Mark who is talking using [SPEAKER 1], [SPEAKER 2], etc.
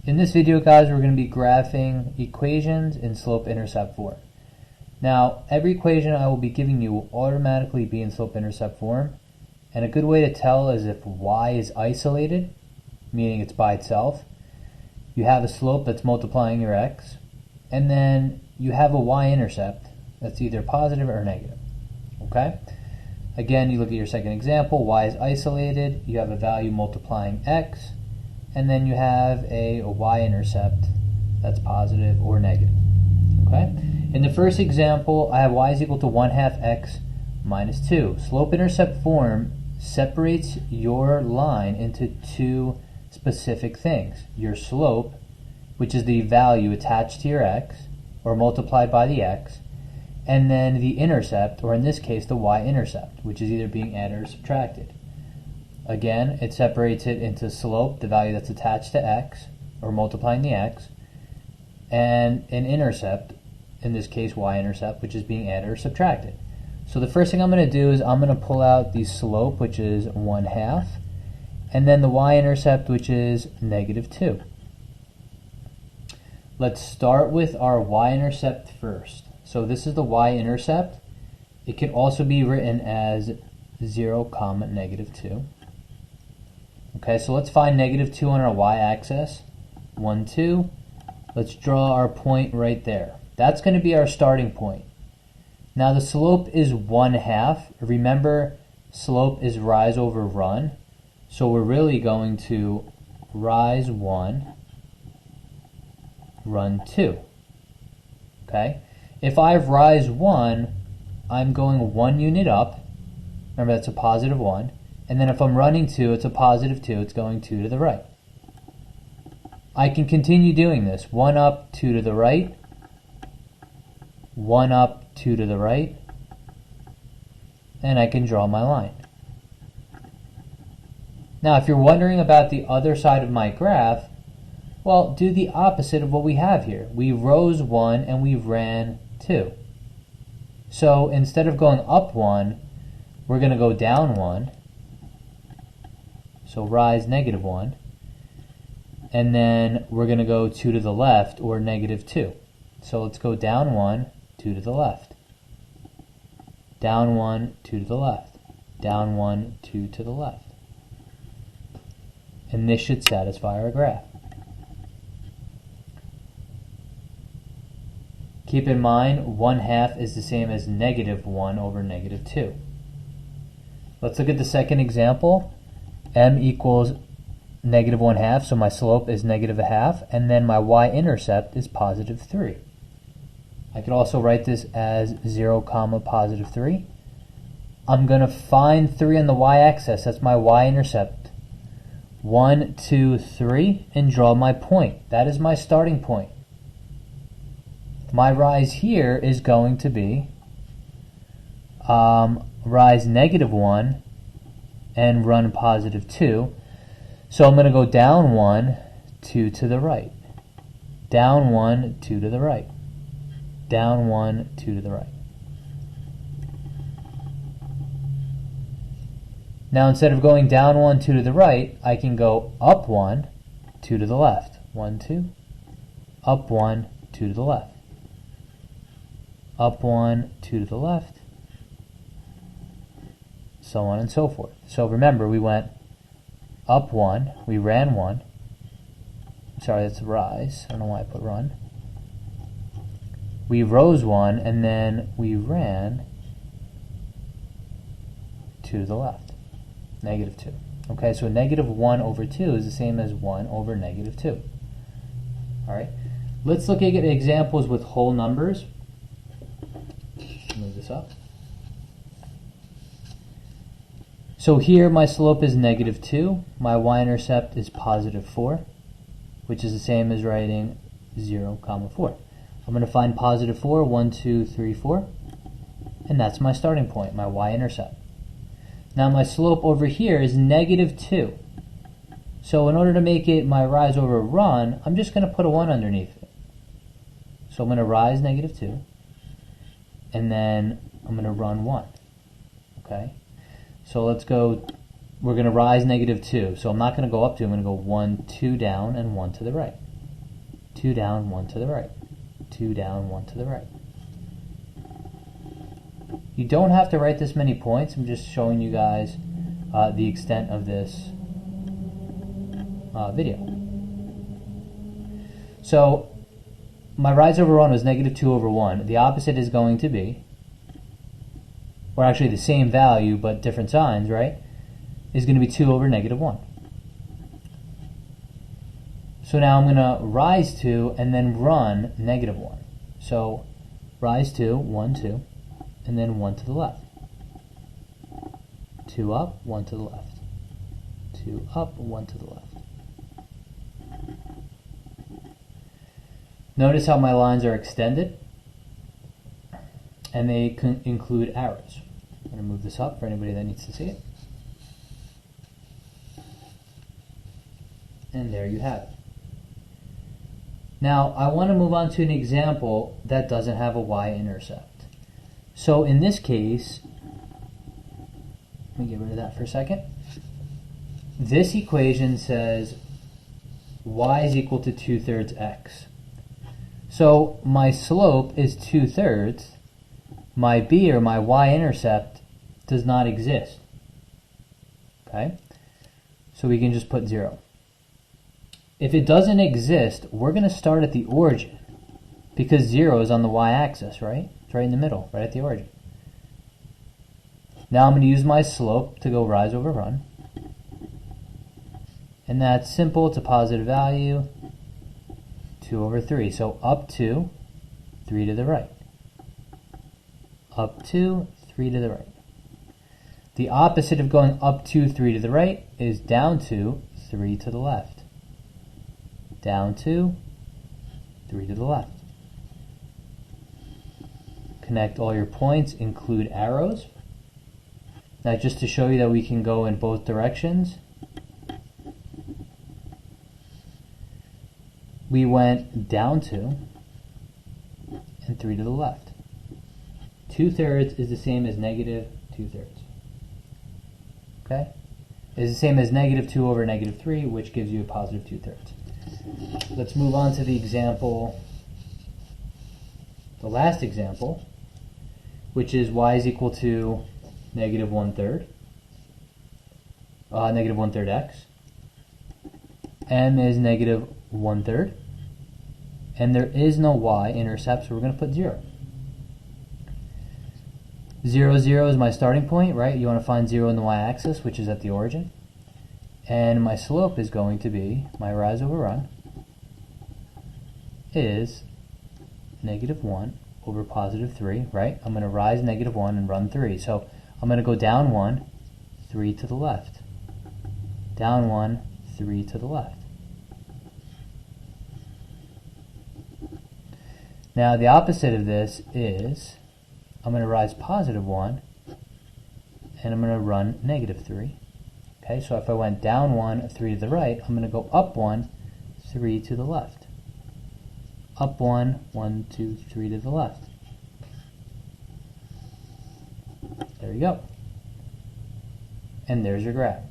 [SPEAKER 1] In this video, guys, we're going to be graphing equations in slope-intercept form. Now, every equation I will be giving you will automatically be in slope-intercept form, and a good way to tell is if y is isolated, meaning it's by itself, you have a slope that's multiplying your x, and then you have a y-intercept that's either positive or negative. Okay? Again, you look at your second example, y is isolated, you have a value multiplying x, and then you have a y-intercept that's positive or negative. Okay? In the first example, I have y is equal to 1/2 x minus 2. Slope-intercept form separates your line into two specific things. Your slope, which is the value attached to your x, or multiplied by the x, and then the intercept, or in this case the y-intercept, which is either being added or subtracted. Again, it separates it into slope, the value that's attached to x, or multiplying the x, and an intercept, in this case y-intercept, which is being added or subtracted. So the first thing I'm going to do is I'm going to pull out the slope, which is 1/2, and then the y-intercept, which is -2. Let's start with our y-intercept first. So this is the y-intercept. It can also be written as 0, -2. Okay, so let's find -2 on our y-axis. 1, 2. Let's draw our point right there. That's going to be our starting point. Now the slope is 1/2. Remember, slope is rise over run. So we're really going to rise 1, run 2. Okay? If I have rise 1, I'm going 1 unit up. Remember, that's a positive 1. And then if I'm running 2, it's a positive 2. It's going 2 to the right. I can continue doing this. 1 up, 2 to the right. 1 up, 2 to the right. And I can draw my line. Now, if you're wondering about the other side of my graph, well, do the opposite of what we have here. We rose 1 and we ran 2. So instead of going up 1, we're going to go down 1. So rise -1. And then we're going to go 2 to the left, or -2. So let's go down 1, 2 to the left. Down 1, 2 to the left. Down 1, 2 to the left. And this should satisfy our graph. Keep in mind, 1/2 is the same as -1 over -2. Let's look at the second example. M equals -1/2, so my slope is -1/2, and then my y-intercept is +3. I could also write this as 0, +3. I'm going to find 3 on the y-axis. That's my y-intercept. 1, 2, 3, and draw my point. That is my starting point. My rise here is going to be rise -1 and run +2. So I'm going to go down 1, 2 to the right. Down 1, 2 to the right. Down 1, 2 to the right. Now instead of going down 1, 2 to the right, I can go up 1, 2 to the left. 1, 2. Up 1, 2 to the left. Up 1, 2 to the left. So on and so forth. So remember, we went up 1, we ran 1. Sorry, that's rise. I don't know why I put run. We rose 1, and then we ran 2 to the left. -2. Okay, so -1 over 2 is the same as 1 over -2. Alright, let's look at examples with whole numbers. Move this up. So here my slope is -2, my y-intercept is +4, which is the same as writing 0, 4. I'm going to find +4, 1, 2, 3, 4, and that's my starting point, my y-intercept. Now my slope over here is -2. So in order to make it my rise over run, I'm just going to put a 1 underneath it. So I'm going to rise -2, and then I'm going to run 1. Okay? So let's go, we're going to rise -2. So I'm not going to go up 2, I'm going to go 1, 2 down, and 1 to the right. 2 down, 1 to the right. 2 down, 1 to the right. You don't have to write this many points. I'm just showing you guys the extent of this video. So my rise over run was -2 over 1. The opposite is going to be, or actually the same value but different signs, right? Is going to be 2 over -1. So now I'm going to rise to and then run -1. So rise to, 1, 2, and then 1 to the left. 2 up, 1 to the left. 2 up, 1 to the left. Notice how my lines are extended, and they include arrows. I'm going to move this up for anybody that needs to see it. And there you have it. Now, I want to move on to an example that doesn't have a y-intercept. So in this case, let me get rid of that for a second. This equation says y is equal to 2/3 x. So my slope is 2/3. My b, or my y-intercept, does not exist. Okay? So we can just put 0. If it doesn't exist, we're going to start at the origin, because 0 is on the y-axis, right? It's right in the middle, right at the origin. Now I'm going to use my slope to go rise over run. And that's simple. It's a positive value, 2 over 3. So up 2, 3 to the right. Up 2, 3 to the right. The opposite of going up 2, 3 to the right is down 2, 3 to the left. Down 2, 3 to the left. Connect all your points, include arrows. Now just to show you that we can go in both directions, we went down 2 and 3 to the left. 2/3 is the same as -2/3. Okay? It's the same as -2 over -3, which gives you a positive 2/3. Let's move on to the example, the last example, which is y is equal to -1/3, -1/3 x. M is -1/3, and there is no y-intercept, so we're going to put 0. 0, 0 is my starting point, right? You want to find 0 in the y-axis, which is at the origin. And my slope is going to be, my rise over run, is -1 over +3, right? I'm going to rise -1 and run 3. So I'm going to go down 1, 3 to the left. Down 1, 3 to the left. Now the opposite of this is, I'm going to rise +1 and I'm going to run -3. Okay, so if I went down 1, 3 to the right, I'm going to go up 1, 3 to the left. Up 1, 1, 2, 3 to the left. There you go. And there's your graph.